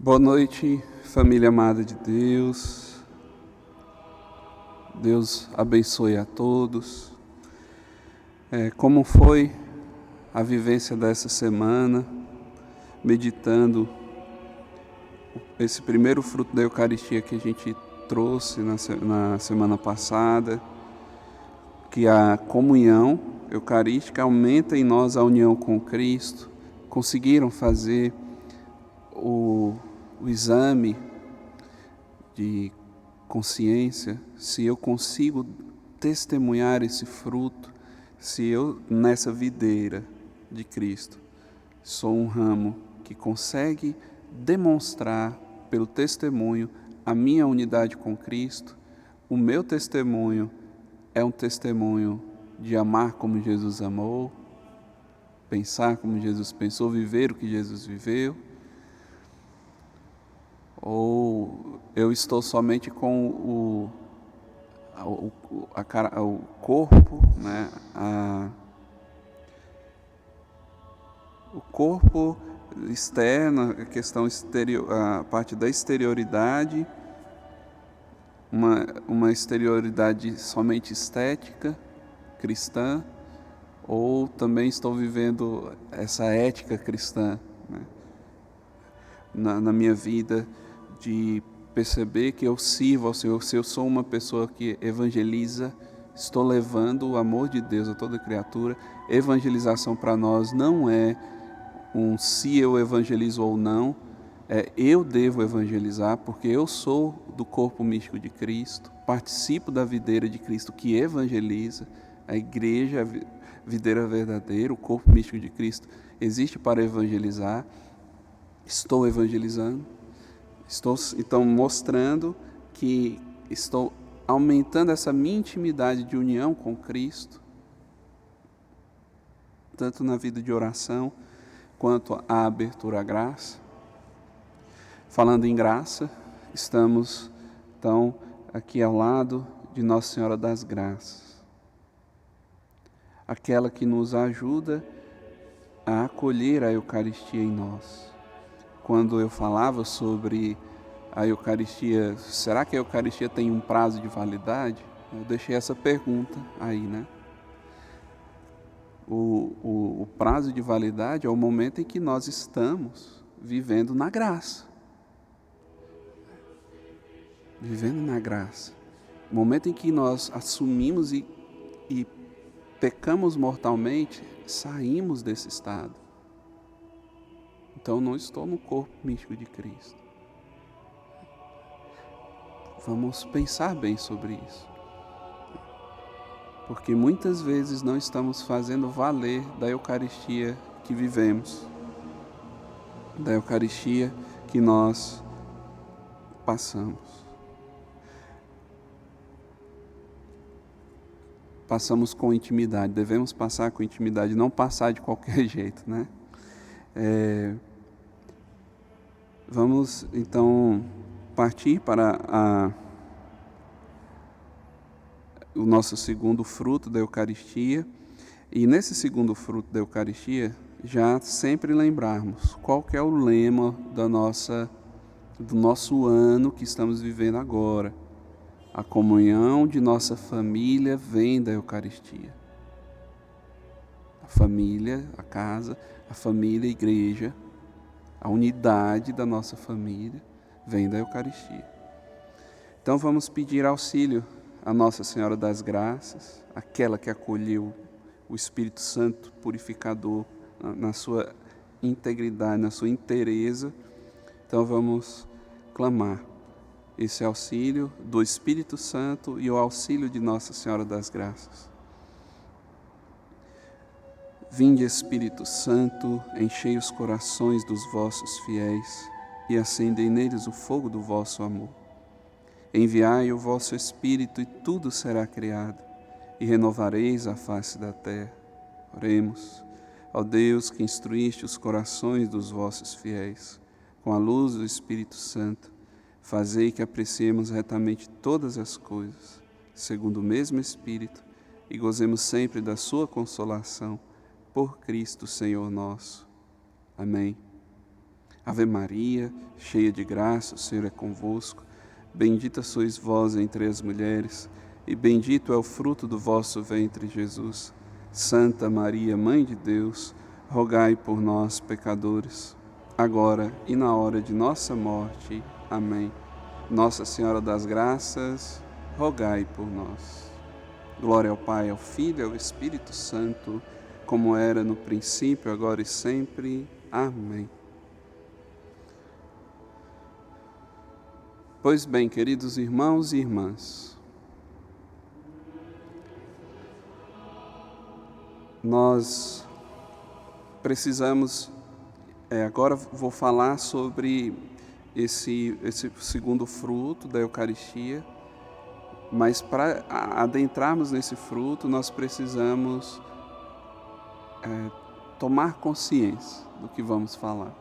Boa noite, família amada de Deus. Deus abençoe a todos. Como foi a vivência dessa semana, meditando esse primeiro fruto da Eucaristia que a gente trouxe na semana passada, que a comunhão eucarística aumenta em nós a união com Cristo. Conseguiram fazer o exame de consciência, se eu consigo testemunhar esse fruto, se eu, nessa videira de Cristo, sou um ramo que consegue demonstrar pelo testemunho a minha unidade com Cristo. O meu testemunho é um testemunho de amar como Jesus amou, pensar como Jesus pensou, viver o que Jesus viveu. Ou eu estou somente com o corpo, né? O corpo externo, a questão exterior, a parte da exterioridade, uma exterioridade somente estética, cristã, ou também estou vivendo essa ética cristã, né? Na minha vida, de perceber que eu sirvo ao Senhor. Se eu sou uma pessoa que evangeliza, estou levando o amor de Deus a toda criatura. Evangelização para nós não é um se eu evangelizo ou não, eu devo evangelizar, porque eu sou do corpo místico de Cristo, participo da videira de Cristo que evangeliza. A igreja, a videira verdadeira, o corpo místico de Cristo, existe para evangelizar. Estou evangelizando, estou então mostrando que estou aumentando essa minha intimidade de união com Cristo, tanto na vida de oração, quanto a abertura à graça. Falando em graça, estamos então aqui ao lado de Nossa Senhora das Graças, aquela que nos ajuda a acolher a Eucaristia em nós. Quando eu falava sobre a Eucaristia, será que a Eucaristia tem um prazo de validade? Eu deixei essa pergunta aí, né? O prazo de validade é o momento em que nós estamos vivendo na graça. Vivendo na graça. O momento em que nós assumimos e pecamos mortalmente, saímos desse estado. Então não estou no corpo místico de Cristo. Vamos pensar bem sobre isso. Porque muitas vezes não estamos fazendo valer da Eucaristia que vivemos, da Eucaristia que nós passamos. Passamos com intimidade, devemos passar com intimidade, não passar de qualquer jeito, né? Vamos então partir para o nosso segundo fruto da Eucaristia. E nesse segundo fruto da Eucaristia, já sempre lembrarmos qual que é o lema do nosso ano que estamos vivendo agora. A comunhão de nossa família vem da Eucaristia. A família, a casa, a família, a igreja, a unidade da nossa família vem da Eucaristia. Então vamos pedir auxílio a Nossa Senhora das Graças, aquela que acolheu o Espírito Santo purificador na sua integridade, na sua inteireza. Então vamos clamar esse auxílio do Espírito Santo e o auxílio de Nossa Senhora das Graças. Vinde, Espírito Santo, enchei os corações dos vossos fiéis e acendei neles o fogo do vosso amor. Enviai o vosso Espírito e tudo será criado, e renovareis a face da terra. Oremos. Ó Deus, que instruíste os corações dos vossos fiéis, com a luz do Espírito Santo, fazei que apreciemos retamente todas as coisas, segundo o mesmo Espírito, e gozemos sempre da sua consolação, por Cristo Senhor nosso. Amém. Ave Maria, cheia de graça, o Senhor é convosco. Bendita sois vós entre as mulheres, e bendito é o fruto do vosso ventre, Jesus. Santa Maria, Mãe de Deus, rogai por nós, pecadores, agora e na hora de nossa morte. Amém. Nossa Senhora das Graças, rogai por nós. Glória ao Pai, ao Filho e ao Espírito Santo, como era no princípio, agora e sempre. Amém. Pois bem, queridos irmãos e irmãs, nós precisamos, agora vou falar sobre esse segundo fruto da Eucaristia, mas para adentrarmos nesse fruto, nós precisamos tomar consciência do que vamos falar.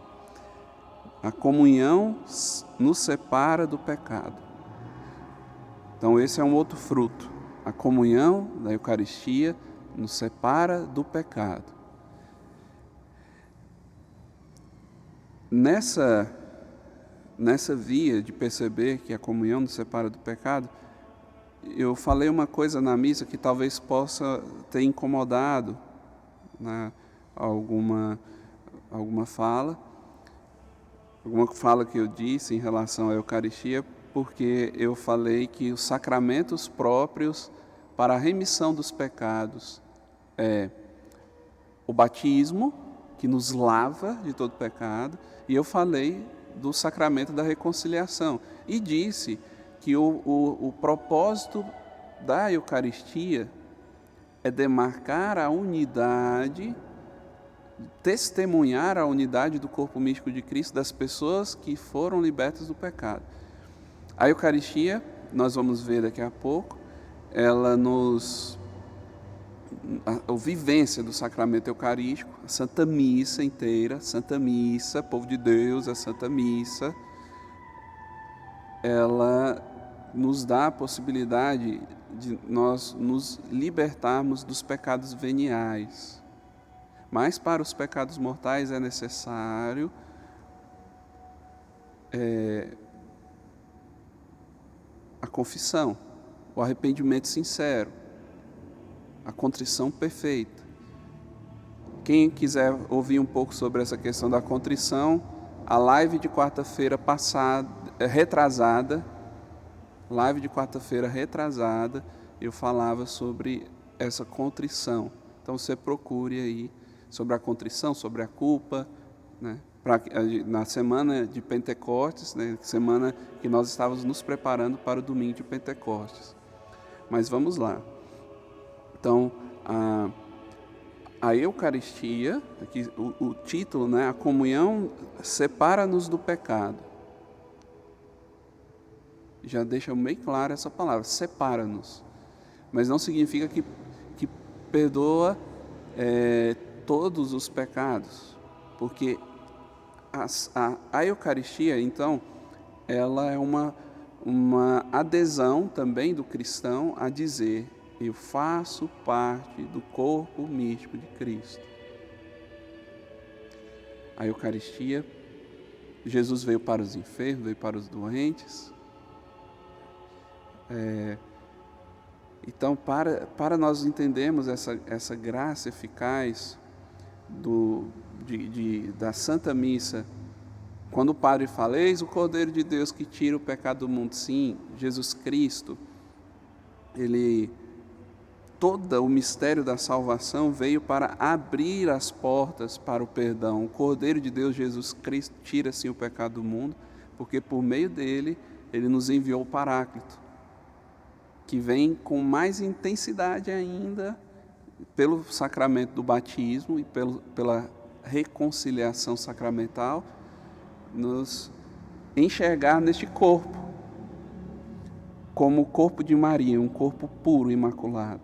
A comunhão nos separa do pecado. Então esse é um outro fruto. A comunhão da Eucaristia nos separa do pecado. Nessa via de perceber que a comunhão nos separa do pecado, eu falei uma coisa na missa que talvez possa ter incomodado, né, alguma fala que eu disse em relação à Eucaristia, porque eu falei que os sacramentos próprios para a remissão dos pecados é o batismo, que nos lava de todo pecado, e eu falei do sacramento da reconciliação. E disse que o propósito da Eucaristia é demarcar a unidade, testemunhar a unidade do corpo místico de Cristo, das pessoas que foram libertas do pecado. A Eucaristia, nós vamos ver daqui a pouco, a vivência do sacramento eucarístico, a Santa Missa inteira, Santa Missa, povo de Deus, a Santa Missa, ela nos dá a possibilidade de nós nos libertarmos dos pecados veniais. Mas para os pecados mortais é necessário a confissão, o arrependimento sincero, a contrição perfeita. Quem quiser ouvir um pouco sobre essa questão da contrição, a live de quarta-feira retrasada, eu falava sobre essa contrição. Então você procure aí sobre a contrição, sobre a culpa, né? Na semana de Pentecostes, né? Semana que nós estávamos nos preparando para o domingo de Pentecostes. Mas vamos lá. Então, a Eucaristia, aqui, o título, né? A comunhão separa-nos do pecado. Já deixa bem claro essa palavra, separa-nos. Mas não significa que perdoa todos os pecados, porque a Eucaristia, então, ela é uma adesão também do cristão a dizer: eu faço parte do corpo místico de Cristo. A Eucaristia, Jesus veio para os enfermos, veio para os doentes. Então, para nós entendermos essa graça eficaz da Santa Missa, quando o Padre fala: eis o Cordeiro de Deus que tira o pecado do mundo, sim, Jesus Cristo, todo o mistério da salvação veio para abrir as portas para o perdão. O Cordeiro de Deus, Jesus Cristo, tira sim o pecado do mundo, porque por meio dele, ele nos enviou o Paráclito, que vem com mais intensidade ainda pelo sacramento do batismo e pela reconciliação sacramental, nos enxergar neste corpo como o corpo de Maria, um corpo puro, imaculado.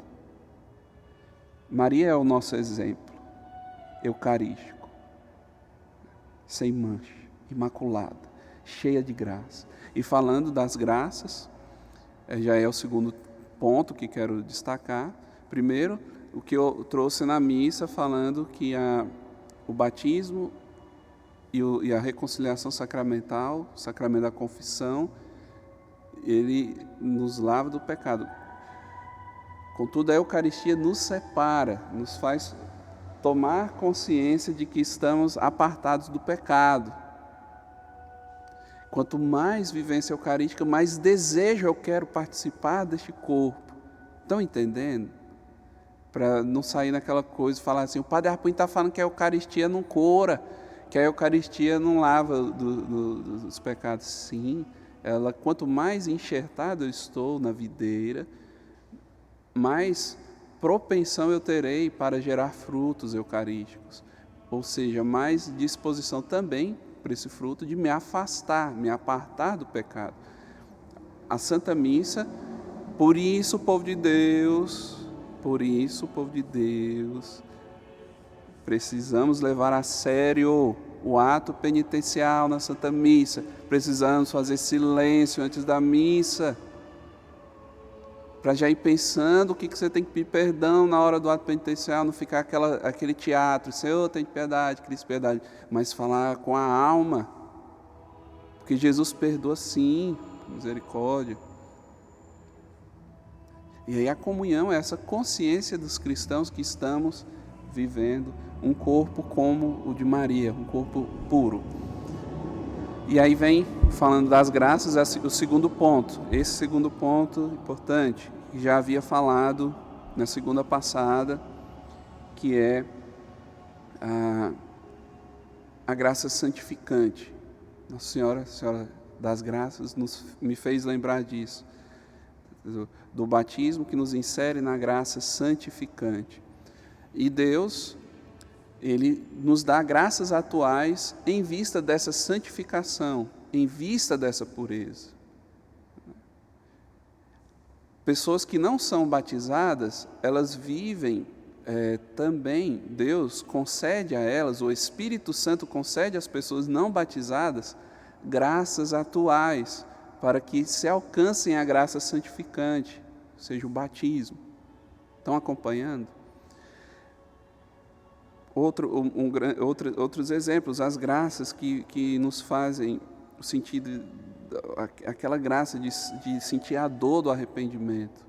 Maria é o nosso exemplo eucarístico, sem mancha, imaculada, cheia de graça. E falando das graças, já é o segundo ponto que quero destacar. Primeiro, o que eu trouxe na missa, falando que o batismo e a reconciliação sacramental, o sacramento da confissão, ele nos lava do pecado. Contudo, a Eucaristia nos separa, nos faz tomar consciência de que estamos apartados do pecado. Quanto mais vivência eucarística, mais desejo eu quero participar deste corpo. Estão entendendo? Para não sair naquela coisa, falar assim, o Padre Arpoim está falando que a Eucaristia não cura, que a Eucaristia não lava dos pecados. Sim, ela, quanto mais enxertado eu estou na videira, mais propensão eu terei para gerar frutos eucarísticos. Ou seja, mais disposição também para esse fruto de me afastar, me apartar do pecado. A Santa Missa, por isso o povo de Deus, precisamos levar a sério o ato penitencial na Santa Missa. Precisamos fazer silêncio antes da missa, para já ir pensando o que você tem que pedir perdão na hora do ato penitencial, não ficar aquele teatro, Senhor, tem piedade, Cristo, piedade, mas falar com a alma, porque Jesus perdoa sim, misericórdia. E aí a comunhão é essa consciência dos cristãos que estamos vivendo um corpo como o de Maria, um corpo puro. E aí vem, falando das graças, o segundo ponto. Esse segundo ponto importante, que já havia falado na segunda passada, que é a graça santificante. Nossa Senhora das Graças, me fez lembrar disso. Do batismo que nos insere na graça santificante. E Deus, Ele nos dá graças atuais em vista dessa santificação, em vista dessa pureza. Pessoas que não são batizadas, elas vivem também, Deus concede a elas, o Espírito Santo concede às pessoas não batizadas, graças atuais, para que se alcancem a graça santificante, ou seja, o batismo. Estão acompanhando? Outros exemplos, as graças que nos fazem o sentido, aquela graça de sentir a dor do arrependimento.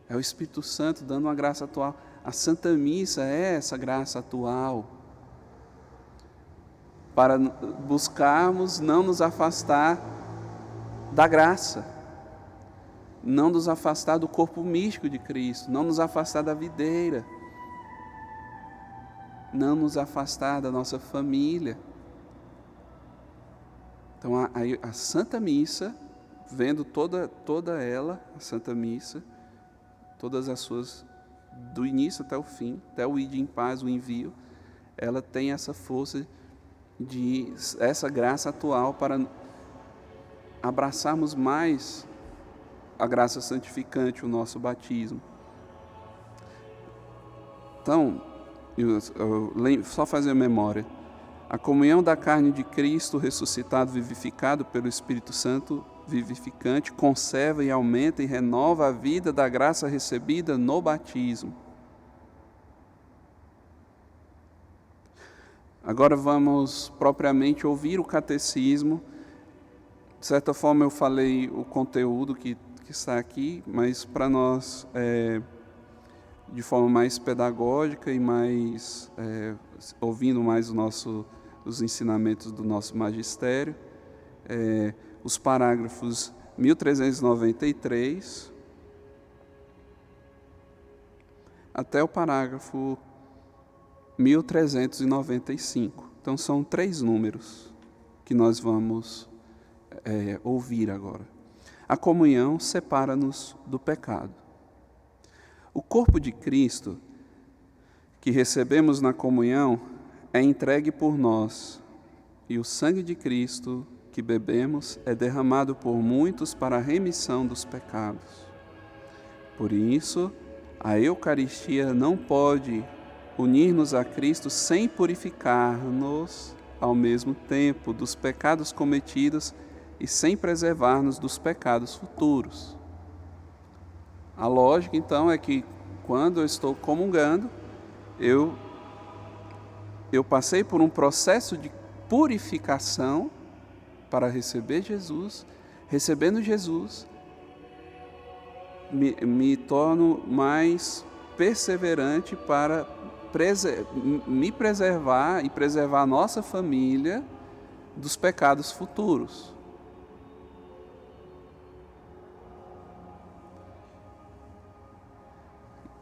É o Espírito Santo dando uma graça atual. A Santa Missa é essa graça atual, para buscarmos não nos afastar da graça, não nos afastar do corpo místico de Cristo, não nos afastar da videira, não nos afastar da nossa família. Então a Santa Missa, vendo toda ela, a Santa Missa, todas as suas, do início até o fim, até o ide em paz, o envio, ela tem essa força essa graça atual para abraçarmos mais a graça santificante, o nosso batismo. Então, só fazer memória. A comunhão da carne de Cristo ressuscitado, vivificado pelo Espírito Santo vivificante, conserva e aumenta e renova a vida da graça recebida no batismo. Agora vamos propriamente ouvir o catecismo. De certa forma eu falei o conteúdo que está aqui, mas para nós, de forma mais pedagógica e mais ouvindo mais os ensinamentos do nosso magistério, os parágrafos 1393 até o parágrafo 1395. Então são 3 números que nós vamos ouvir agora. A comunhão separa-nos do pecado. O corpo de Cristo que recebemos na comunhão é entregue por nós, e o sangue de Cristo que bebemos é derramado por muitos para a remissão dos pecados. Por isso, a Eucaristia não pode unir-nos a Cristo sem purificar-nos ao mesmo tempo dos pecados cometidos e sem preservar-nos dos pecados futuros. A lógica, então, é que quando eu estou comungando, eu eu passei por um processo de purificação para receber Jesus. Recebendo Jesus, me torno mais perseverante para me preservar e preservar a nossa família dos pecados futuros.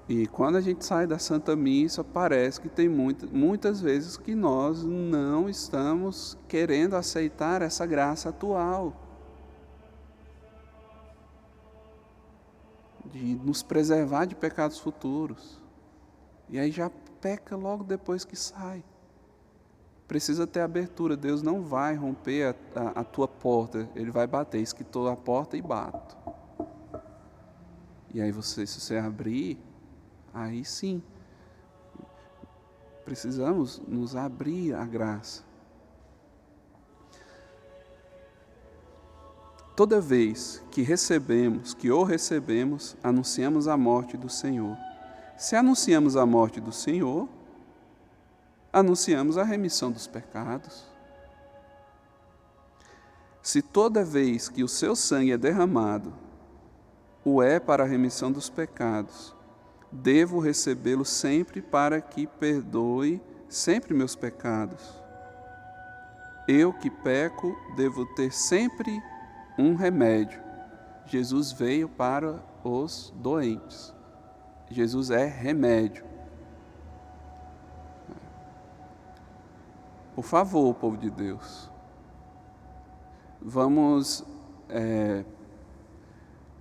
E quando a gente sai da Santa Missa, parece que tem muitas vezes que nós não estamos querendo aceitar essa graça atual de nos preservar de pecados futuros. E aí já peca logo depois que sai. Precisa ter abertura. Deus não vai romper a tua porta. Ele vai bater. Esquitou a porta e bato. E aí se você abrir, aí sim. Precisamos nos abrir à graça. Toda vez que o recebemos, anunciamos a morte do Senhor. Se anunciamos a morte do Senhor, anunciamos a remissão dos pecados. Se toda vez que o seu sangue é derramado, o é para a remissão dos pecados, devo recebê-lo sempre para que perdoe sempre meus pecados. Eu que peco, devo ter sempre um remédio. Jesus veio para os doentes. Jesus é remédio. Por favor, povo de Deus, vamos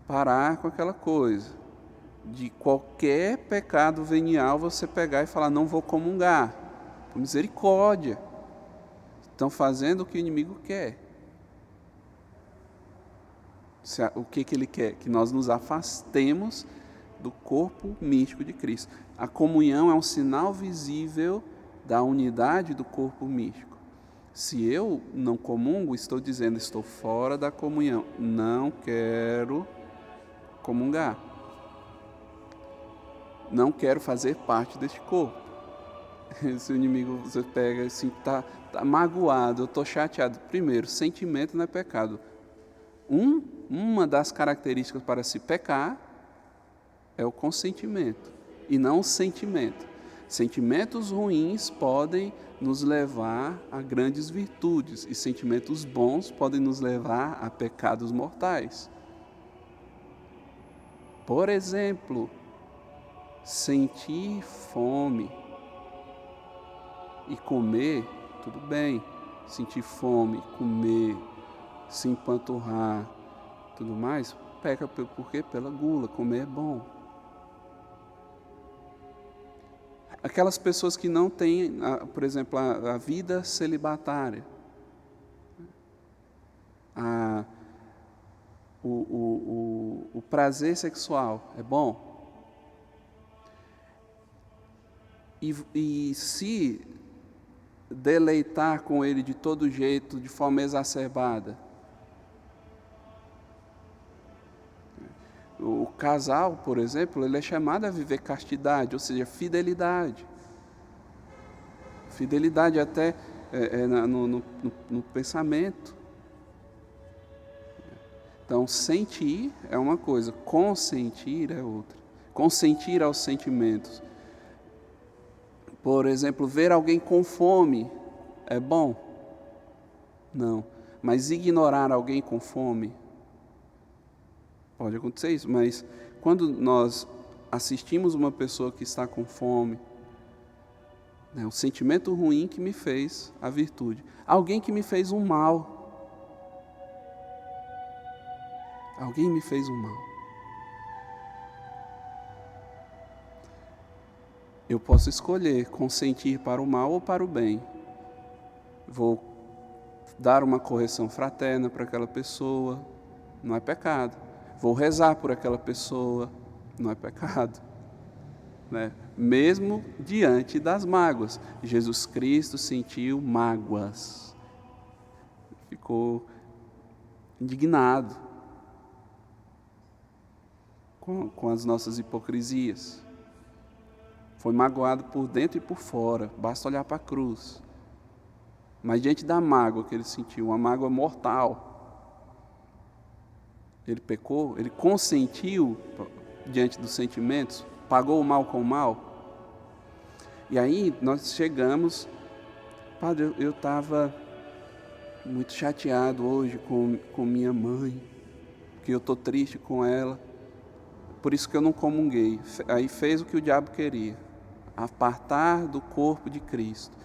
parar com aquela coisa de qualquer pecado venial você pegar e falar, não vou comungar. Por misericórdia. Estão fazendo o que o inimigo quer. O que ele quer? Que nós nos afastemos do corpo místico de Cristo. A comunhão é um sinal visível da unidade do corpo místico. Se eu não comungo, estou dizendo, estou fora da comunhão. Não quero comungar. Não quero fazer parte deste corpo. Se o inimigo, você pega assim, tá magoado, eu estou chateado. Primeiro, sentimento não é pecado. Uma das características para se pecar é o consentimento e não o sentimento. Sentimentos ruins podem nos levar a grandes virtudes e sentimentos bons podem nos levar a pecados mortais. Por exemplo, sentir fome e comer, tudo bem. Sentir fome, comer, se empanturrar, tudo mais, peca por quê? Pela gula, comer é bom. Aquelas pessoas que não têm, por exemplo, a vida celibatária, o prazer sexual é bom. E se deleitar com ele de todo jeito, de forma exacerbada. O casal, por exemplo, ele é chamado a viver castidade, ou seja, fidelidade. Fidelidade até no pensamento. Então, sentir é uma coisa, consentir é outra. Consentir aos sentimentos. Por exemplo, ver alguém com fome é bom? Não. Mas ignorar alguém com fome? Pode acontecer isso, mas quando nós assistimos uma pessoa que está com fome, o sentimento ruim que me fez a virtude. Alguém que me fez um mal. Alguém me fez um mal. Eu posso escolher consentir para o mal ou para o bem. Vou dar uma correção fraterna para aquela pessoa, não é pecado. Vou rezar por aquela pessoa, não é pecado. Né? Mesmo diante das mágoas. Jesus Cristo sentiu mágoas. Ficou indignado com as nossas hipocrisias. Foi magoado por dentro e por fora, basta olhar para a cruz. Mas diante da mágoa que ele sentiu, uma mágoa mortal, ele pecou, ele consentiu diante dos sentimentos, pagou o mal com o mal. E aí nós chegamos, Padre, eu estava muito chateado hoje com minha mãe, porque eu estou triste com ela, por isso que eu não comunguei. Aí fez o que o diabo queria, apartar do corpo de Cristo.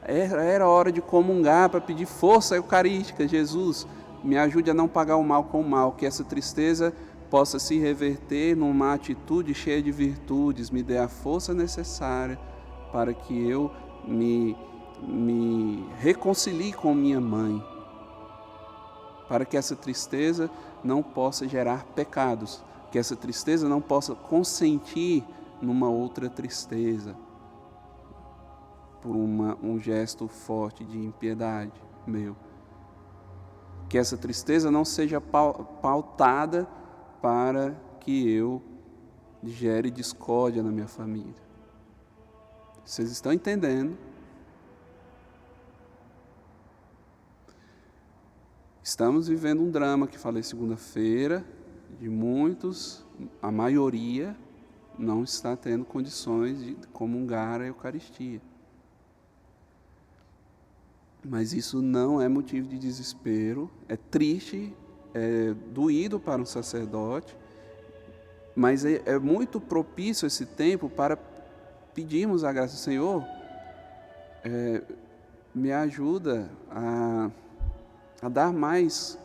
Era hora de comungar para pedir força eucarística. Jesus, me ajude a não pagar o mal com o mal, que essa tristeza possa se reverter numa atitude cheia de virtudes, me dê a força necessária para que eu me reconcilie com minha mãe, para que essa tristeza não possa gerar pecados, que essa tristeza não possa consentir numa outra tristeza, por um gesto forte de impiedade meu. Que essa tristeza não seja pautada para que eu gere discórdia na minha família. Vocês estão entendendo? Estamos vivendo um drama que falei segunda-feira, de muitos, a maioria não está tendo condições de comungar a Eucaristia. Mas isso não é motivo de desespero, é triste, é doído para um sacerdote, mas é muito propício esse tempo para pedirmos a graça do Senhor, me ajuda a dar mais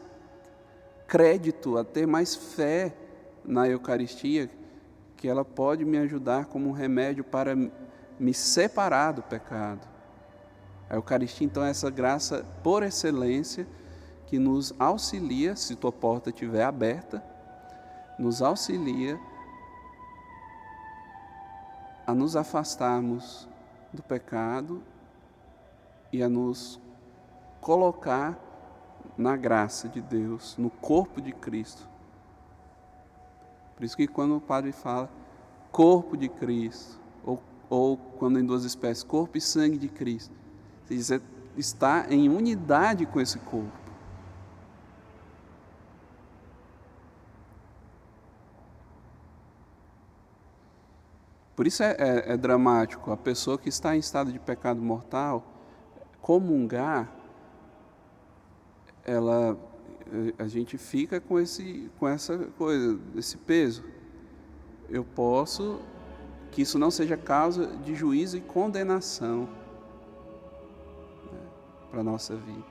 crédito, a ter mais fé na Eucaristia, que ela pode me ajudar como um remédio para me separar do pecado. A Eucaristia, então, é essa graça por excelência que nos auxilia, se tua porta estiver aberta, nos auxilia a nos afastarmos do pecado e a nos colocar na graça de Deus, no corpo de Cristo. Por isso que quando o padre fala corpo de Cristo, ou quando em duas espécies, corpo e sangue de Cristo, você está em unidade com esse corpo. Por isso é dramático a pessoa que está em estado de pecado mortal comungar, a gente fica com essa coisa, esse peso. Eu posso que isso não seja causa de juízo e condenação, para a nossa vida.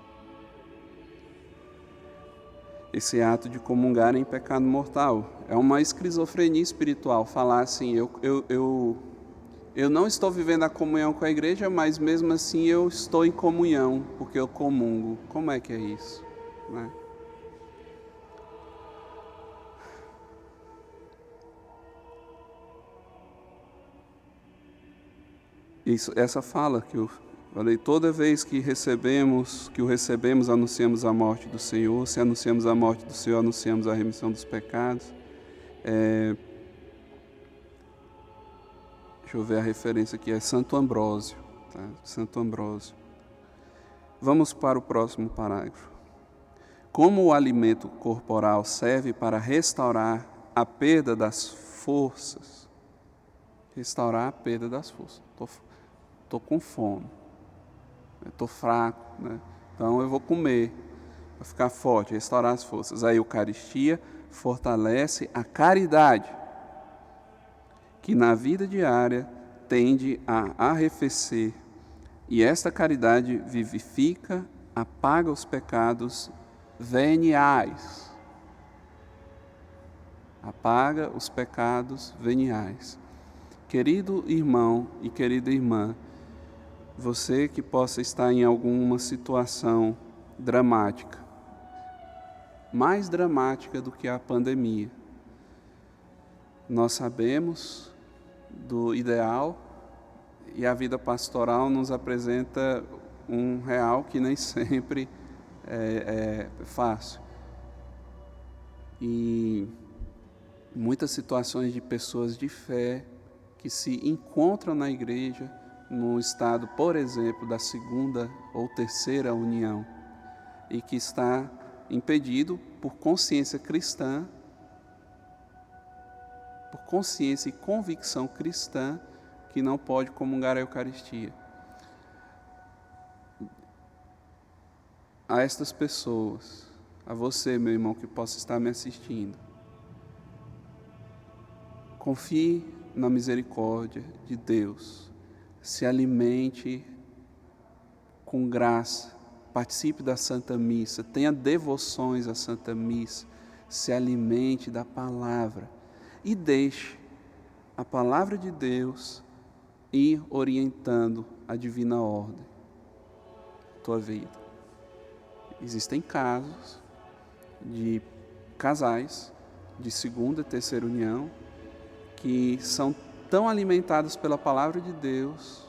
Esse ato de comungar em pecado mortal é uma esquizofrenia espiritual, falar assim, eu não estou vivendo a comunhão com a igreja, mas mesmo assim eu estou em comunhão, porque eu comungo. Como é que é isso? Né? Essa fala que eu falei, toda vez que o recebemos, anunciamos a morte do Senhor. Se anunciamos a morte do Senhor, anunciamos a remissão dos pecados. Deixa eu ver a referência aqui, é Santo Ambrósio. Tá? Santo Ambrósio. Vamos para o próximo parágrafo. Como o alimento corporal serve para restaurar a perda das forças, restaurar a perda das forças. Estou com fome, estou fraco, né? Então eu vou comer, para ficar forte, restaurar as forças. A Eucaristia fortalece a caridade, que na vida diária tende a arrefecer, e esta caridade vivifica, apaga os pecados veniais. Apaga os pecados veniais. Querido irmão e querida irmã, você que possa estar em alguma situação dramática, mais dramática do que a pandemia, nós sabemos do ideal e a vida pastoral nos apresenta um real que nem sempre é fácil. E muitas situações de pessoas de fé que se encontram na igreja no estado, por exemplo, da segunda ou terceira união e que está impedido por consciência cristã, por consciência e convicção cristã, que não pode comungar a Eucaristia. A estas pessoas, a você, meu irmão, que possa estar me assistindo, confie na misericórdia de Deus, se alimente com graça, participe da Santa Missa, tenha devoções à Santa Missa, se alimente da palavra e deixe a palavra de Deus ir orientando a divina ordem da tua vida. Existem casos de casais de segunda e terceira união que são tão alimentados pela palavra de Deus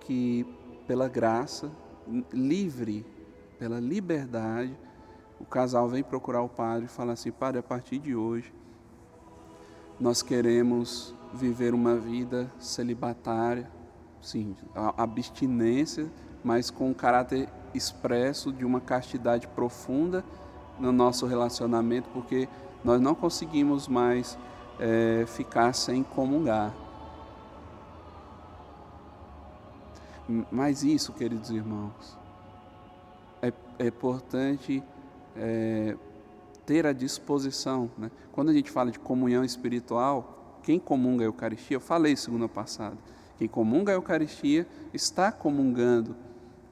que, pela graça livre, pela liberdade, o casal vem procurar o padre e fala assim: padre, a partir de hoje nós queremos viver uma vida celibatária, sim, abstinência, mas com um caráter expresso de uma castidade profunda no nosso relacionamento, porque nós não conseguimos mais ficar sem comungar. Mas isso, queridos irmãos, é importante ter a disposição, né? Quando a gente fala de comunhão espiritual, quem comunga a Eucaristia, eu falei semana passada, quem comunga a Eucaristia está comungando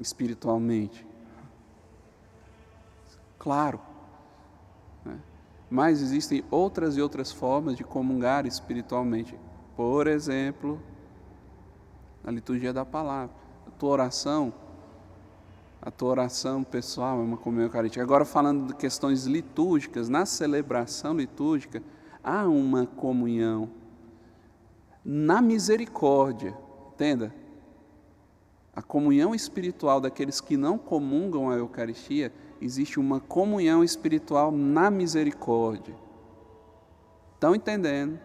espiritualmente. Claro, né? Mas existem outras e outras formas de comungar espiritualmente. Por exemplo, a liturgia da palavra. A tua oração pessoal é uma comunhão eucarística. Agora, falando de questões litúrgicas, na celebração litúrgica, há uma comunhão na misericórdia, entenda? A comunhão espiritual daqueles que não comungam a Eucaristia, existe uma comunhão espiritual na misericórdia. Estão entendendo?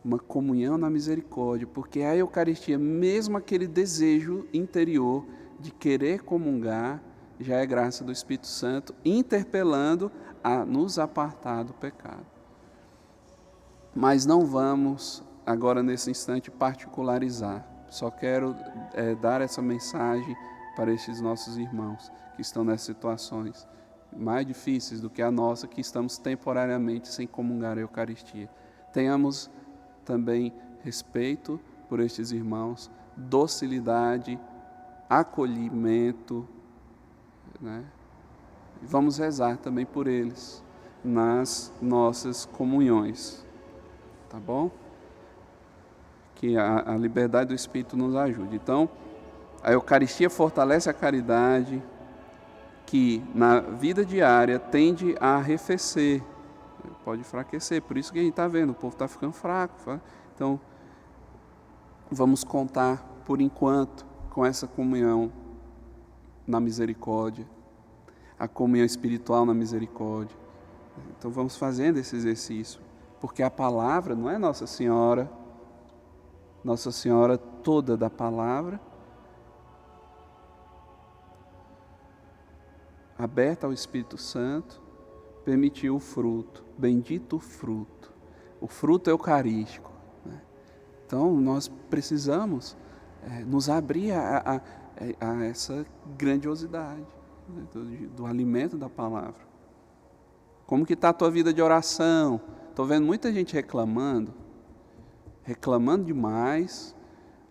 Uma comunhão na misericórdia, porque a Eucaristia, mesmo aquele desejo interior de querer comungar, já é graça do Espírito Santo, interpelando a nos apartar do pecado. Mas não vamos, agora nesse instante, particularizar. Só quero dar essa mensagem para estes nossos irmãos que estão nessas situações mais difíceis do que a nossa, que estamos temporariamente sem comungar a Eucaristia. Tenhamos também respeito por estes irmãos, docilidade, acolhimento, né? Vamos rezar também por eles nas nossas comunhões, tá bom? Que a liberdade do Espírito nos ajude. Então, a Eucaristia fortalece a caridade, que na vida diária tende a arrefecer, pode enfraquecer, por isso que a gente está vendo, o povo está ficando fraco. Então, vamos contar, por enquanto, com essa comunhão na misericórdia, a comunhão espiritual na misericórdia. Então, vamos fazendo esse exercício, porque a palavra não é Nossa Senhora toda da palavra, aberta ao Espírito Santo, permitiu o fruto, bendito o fruto. O fruto eucarístico, né? Então, nós precisamos nos abrir a essa grandiosidade, né, do alimento da palavra. Como que está a tua vida de oração? Estou vendo muita gente reclamando demais,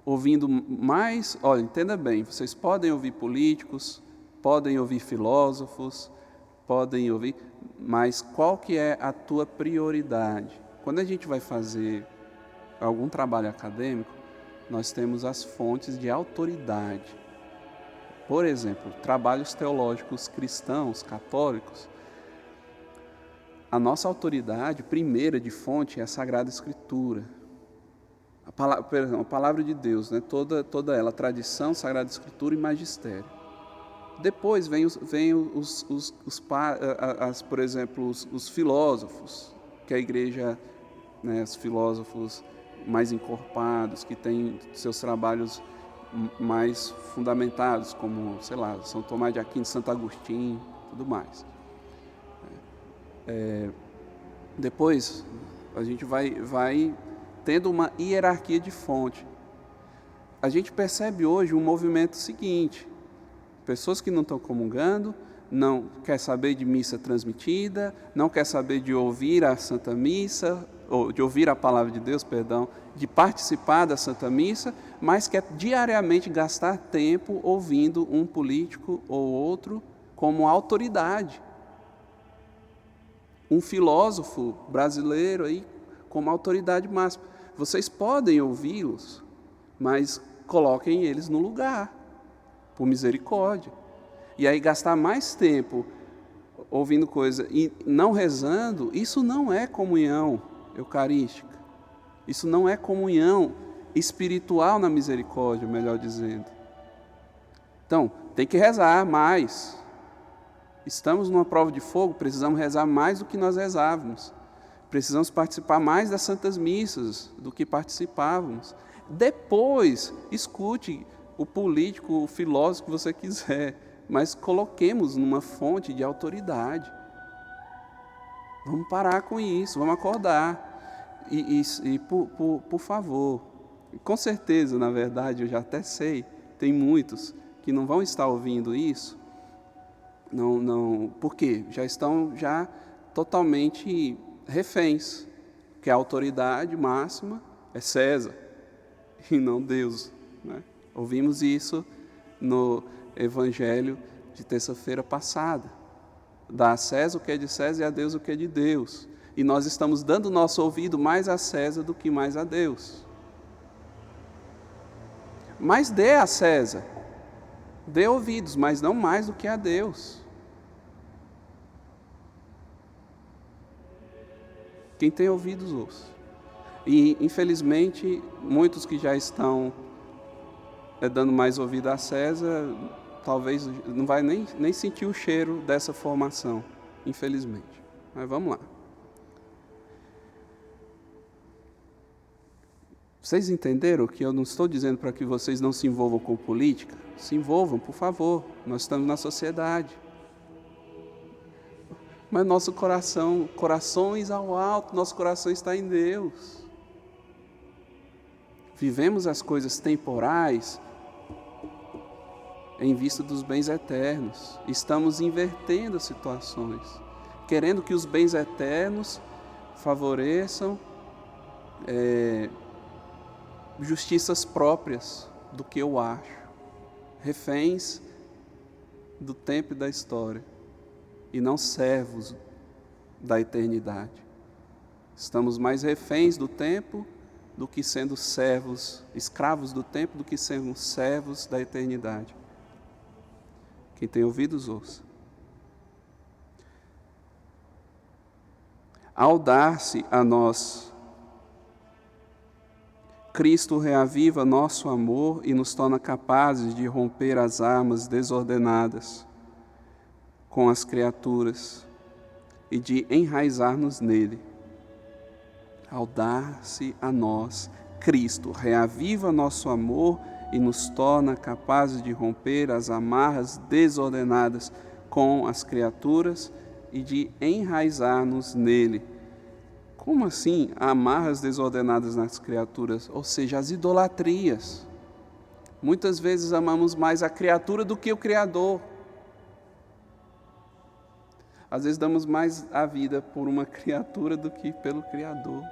ouvindo mais. Olha, entenda bem, vocês podem ouvir políticos, podem ouvir filósofos, podem ouvir, mas qual que é a tua prioridade? Quando a gente vai fazer algum trabalho acadêmico, nós temos as fontes de autoridade. Por exemplo, trabalhos teológicos cristãos, católicos, a nossa autoridade primeira de fonte é a Sagrada Escritura. A palavra de Deus, né? Toda ela, tradição, Sagrada Escritura e magistério. Depois vem por exemplo, os filósofos, que a igreja, né, os filósofos mais encorpados, que têm seus trabalhos mais fundamentados, como, sei lá, São Tomás de Aquino, Santo Agostinho, tudo mais. Depois, a gente vai tendo uma hierarquia de fonte. A gente percebe hoje um movimento seguinte: pessoas que não estão comungando, não quer saber de missa transmitida, não quer saber de ouvir a Santa Missa, ou de ouvir a Palavra de Deus, perdão, de participar da Santa Missa, mas quer diariamente gastar tempo ouvindo um político ou outro como autoridade. Um filósofo brasileiro aí como autoridade máxima. Vocês podem ouvi-los, mas coloquem eles no lugar, por misericórdia. E aí gastar mais tempo ouvindo coisa e não rezando, isso não é comunhão eucarística. Isso não é comunhão espiritual na misericórdia, melhor dizendo. Então, tem que rezar mais. Estamos numa prova de fogo, precisamos rezar mais do que nós rezávamos. Precisamos participar mais das santas missas do que participávamos. Depois, escute o político, o filósofo que você quiser, mas coloquemos numa fonte de autoridade. Vamos parar com isso, vamos acordar. E por favor, com certeza, na verdade, eu já até sei, tem muitos que não vão estar ouvindo isso, porque já estão totalmente reféns, que a autoridade máxima é César e não Deus, né? Ouvimos isso no Evangelho de terça-feira passada. Dá a César o que é de César e a Deus o que é de Deus. E nós estamos dando o nosso ouvido mais a César do que mais a Deus. Mas dê a César, dê ouvidos, mas não mais do que a Deus. Quem tem ouvidos, ouça. E, infelizmente, muitos que já estão dando mais ouvido a César, talvez não vai nem sentir o cheiro dessa formação, infelizmente. Mas vamos lá. Vocês entenderam que eu não estou dizendo para que vocês não se envolvam com política? Se envolvam, por favor. Nós estamos na sociedade. Mas nosso coração, corações ao alto, nosso coração está em Deus. Vivemos as coisas temporais em vista dos bens eternos. Estamos invertendo as situações, querendo que os bens eternos favoreçam justiças próprias do que eu acho, reféns do tempo e da história, e não servos da eternidade. Estamos mais reféns do tempo do que sendo servos, escravos do tempo, do que sendo servos da eternidade. Quem tem ouvidos, ouça. Ao dar-se a nós, Cristo reaviva nosso amor e nos torna capazes de romper as armas desordenadas com as criaturas e de enraizar-nos nele. Ao dar-se a nós, Cristo reaviva nosso amor e nos torna capazes de romper as amarras desordenadas com as criaturas e de enraizar-nos nele. Como assim amarras desordenadas nas criaturas? Ou seja, as idolatrias. Muitas vezes amamos mais a criatura do que o Criador. Às vezes damos mais a vida por uma criatura do que pelo Criador.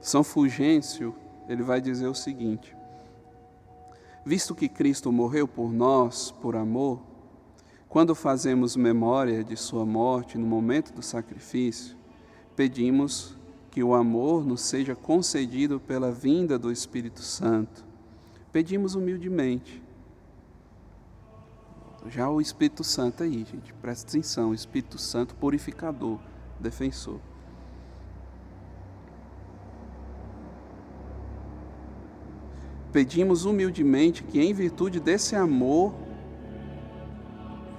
São Fulgêncio, ele vai dizer o seguinte: visto que Cristo morreu por nós, por amor, quando fazemos memória de sua morte no momento do sacrifício, pedimos que o amor nos seja concedido pela vinda do Espírito Santo. Pedimos humildemente. Já o Espírito Santo aí, gente, presta atenção, o Espírito Santo purificador, defensor. pedimos humildemente que, em virtude desse amor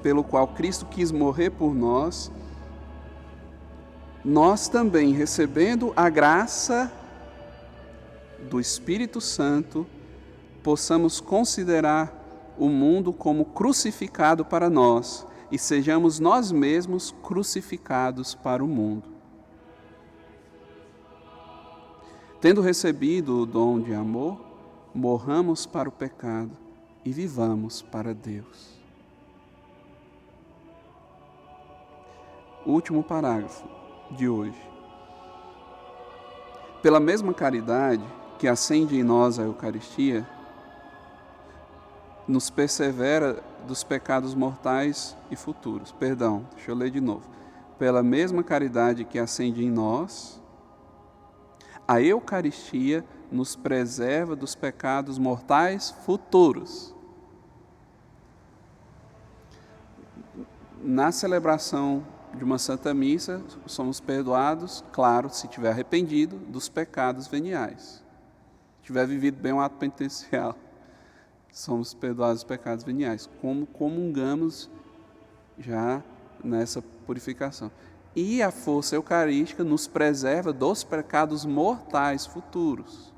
pelo qual Cristo quis morrer por nós, nós também, recebendo a graça do Espírito Santo, possamos considerar o mundo como crucificado para nós e sejamos nós mesmos crucificados para o mundo. Tendo recebido o dom de amor, morramos para o pecado e vivamos para Deus. Último parágrafo de hoje. Pela mesma caridade que acende em nós a Eucaristia, nos persevera dos pecados mortais e futuros. Perdão, deixa eu ler de novo. Pela mesma caridade que acende em nós, a Eucaristia nos preserva dos pecados mortais futuros. Na celebração de uma Santa Missa, somos perdoados, claro, se tiver arrependido, dos pecados veniais. Se tiver vivido bem um ato penitencial, somos perdoados dos pecados veniais. Como comungamos já nessa purificação. E a força eucarística nos preserva dos pecados mortais futuros.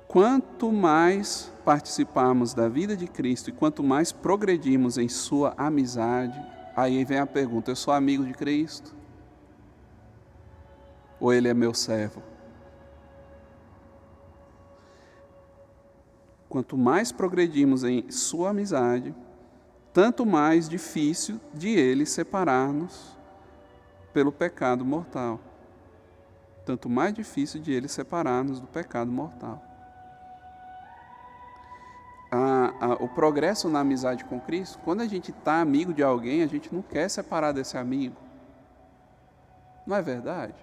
Quanto mais participarmos da vida de Cristo e quanto mais progredirmos em sua amizade, aí vem a pergunta: eu sou amigo de Cristo? Ou Ele é meu servo? Quanto mais progredirmos em sua amizade, tanto mais difícil de Ele separar-nos pelo pecado mortal. Tanto mais difícil de Ele separar-nos do pecado mortal. O progresso na amizade com Cristo, quando a gente está amigo de alguém, a gente não quer separar desse amigo. Não é verdade?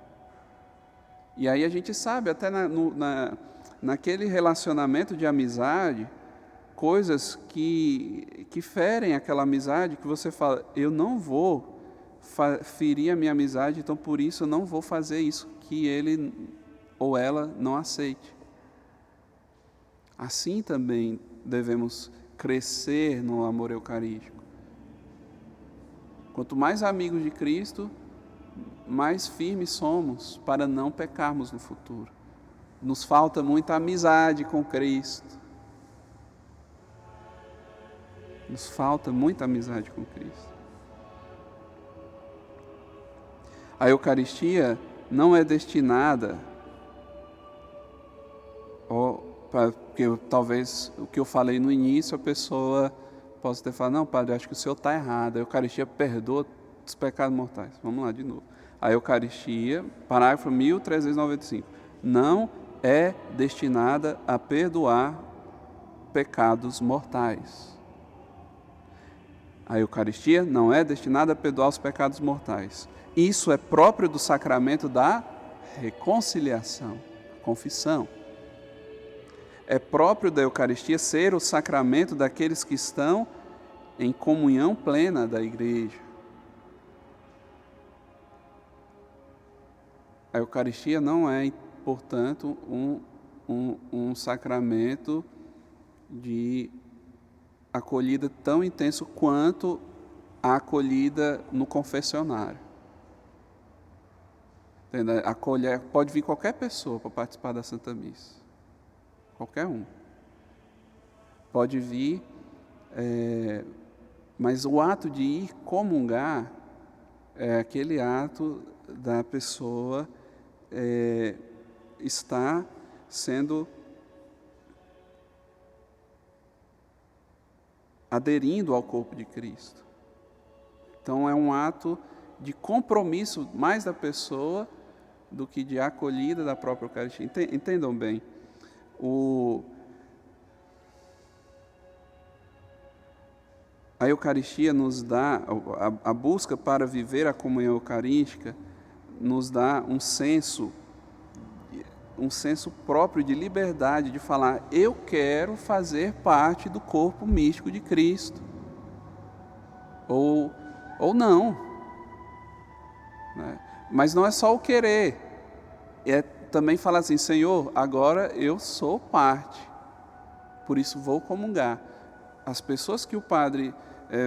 E aí a gente sabe, até naquele relacionamento de amizade, coisas que ferem aquela amizade, que você fala: eu não vou ferir a minha amizade, então por isso eu não vou fazer isso que ele ou ela não aceite. Assim também devemos crescer no amor eucarístico. Quanto mais amigos de Cristo, mais firmes somos para não pecarmos no futuro. Nos falta muita amizade com Cristo. Nos falta muita amizade com Cristo. A Eucaristia não é destinada, porque talvez o que eu falei no início, a pessoa possa ter falado: não, padre, acho que o senhor está errado, a Eucaristia perdoa os pecados mortais. Vamos lá de novo. A Eucaristia, parágrafo 1395, não é destinada a perdoar pecados mortais. A Eucaristia não é destinada a perdoar os pecados mortais. Isso é próprio do sacramento da reconciliação, confissão. É próprio da Eucaristia ser o sacramento daqueles que estão em comunhão plena da Igreja. A Eucaristia não é, portanto, um sacramento de acolhida tão intenso quanto a acolhida no confessionário. Pode vir qualquer pessoa para participar da Santa Missa. Qualquer um. Pode vir, mas o ato de ir comungar é aquele ato da pessoa estar sendo aderindo ao corpo de Cristo. Então é um ato de compromisso mais da pessoa do que de acolhida da própria Eucaristia. Entendam bem. A Eucaristia nos dá, a busca para viver a comunhão eucarística nos dá um senso próprio de liberdade, de falar: eu quero fazer parte do corpo místico de Cristo. Ou não. Né? Mas não é só o querer, também falar assim, Senhor, agora eu sou parte, por isso vou comungar. As pessoas que o padre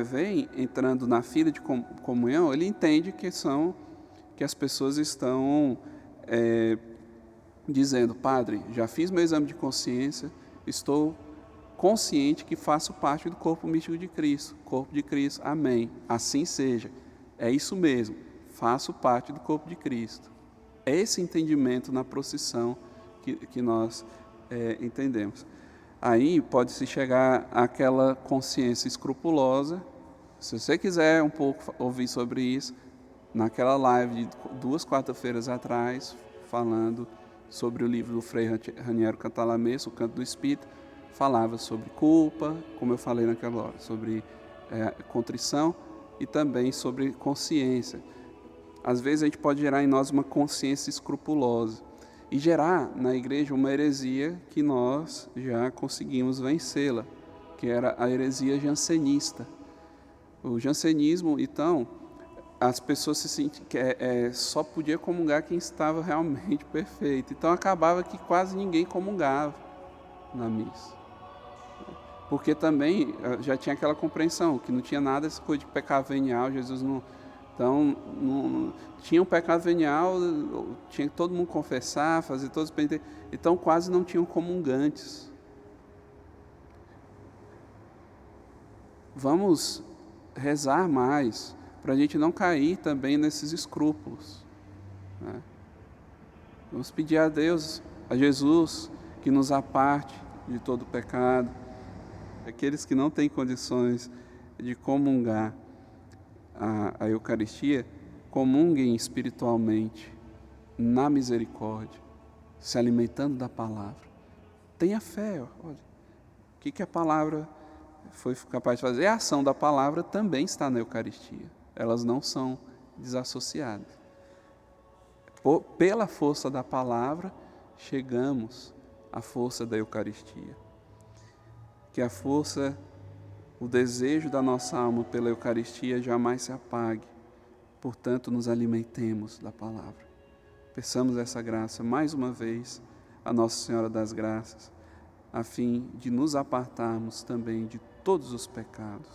vem entrando na fila de comunhão, ele entende que as pessoas estão dizendo, Padre, já fiz meu exame de consciência, estou consciente que faço parte do corpo místico de Cristo, corpo de Cristo, amém, assim seja, é isso mesmo, faço parte do corpo de Cristo. É esse entendimento na procissão que nós entendemos. Aí pode-se chegar àquela consciência escrupulosa. Se você quiser um pouco ouvir sobre isso, naquela live de 2 quarta-feiras atrás, falando sobre o livro do Frei Raniero Cantalamessa, O Canto do Espírito, falava sobre culpa, como eu falei naquela hora, sobre contrição e também sobre consciência. Às vezes a gente pode gerar em nós uma consciência escrupulosa e gerar na igreja uma heresia que nós já conseguimos vencê-la, que era a heresia jansenista. O jansenismo, então, as pessoas se sentiam que só podia comungar quem estava realmente perfeito. Então acabava que quase ninguém comungava na missa. Porque também já tinha aquela compreensão que não tinha nada essa coisa de pecado venial, Jesus não... Então, não, tinha um pecado venial, tinha que todo mundo confessar, fazer todos os penitentes. Então, quase não tinham comungantes. Vamos rezar mais, para a gente não cair também nesses escrúpulos, né? Vamos pedir a Deus, a Jesus, que nos aparte de todo pecado. Aqueles que não têm condições de comungar a Eucaristia, comunguem espiritualmente, na misericórdia, se alimentando da palavra. Tenha fé, olha, o que a palavra foi capaz de fazer? A ação da palavra também está na Eucaristia, elas não são desassociadas. Pela força da palavra, chegamos à força da Eucaristia. Que a força, o desejo da nossa alma pela Eucaristia jamais se apague, portanto nos alimentemos da palavra. Peçamos essa graça mais uma vez a Nossa Senhora das Graças, a fim de nos apartarmos também de todos os pecados.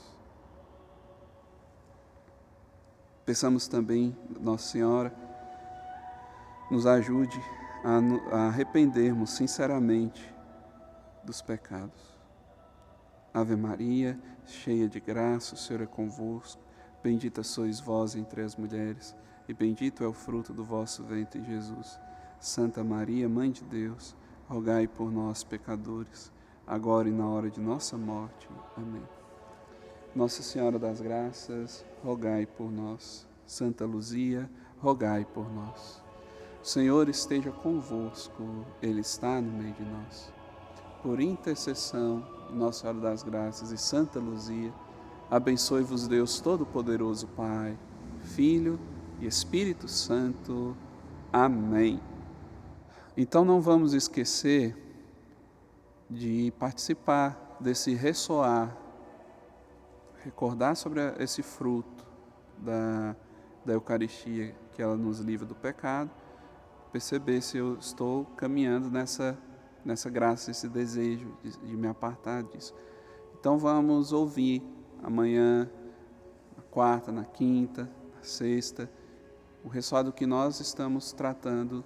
Peçamos também, Nossa Senhora, nos ajude a arrependermos sinceramente dos pecados. Ave Maria, cheia de graça, o Senhor é convosco. Bendita sois vós entre as mulheres, e bendito é o fruto do vosso ventre, Jesus. Santa Maria, Mãe de Deus, rogai por nós, pecadores, agora e na hora de nossa morte. Amém. Nossa Senhora das Graças, rogai por nós. Santa Luzia, rogai por nós. O Senhor esteja convosco, Ele está no meio de nós. Por intercessão de Nossa Senhora das Graças e Santa Luzia, abençoe-vos Deus Todo-Poderoso, Pai, Filho e Espírito Santo. Amém. Então não vamos esquecer de participar desse ressoar, recordar sobre esse fruto da Eucaristia, que ela nos livra do pecado, perceber se eu estou caminhando nessa graça, esse desejo de me apartar disso. Então vamos ouvir amanhã, na quarta, na quinta, na sexta, o ressoar do que nós estamos tratando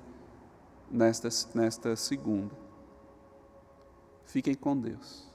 nesta segunda. Fiquem com Deus.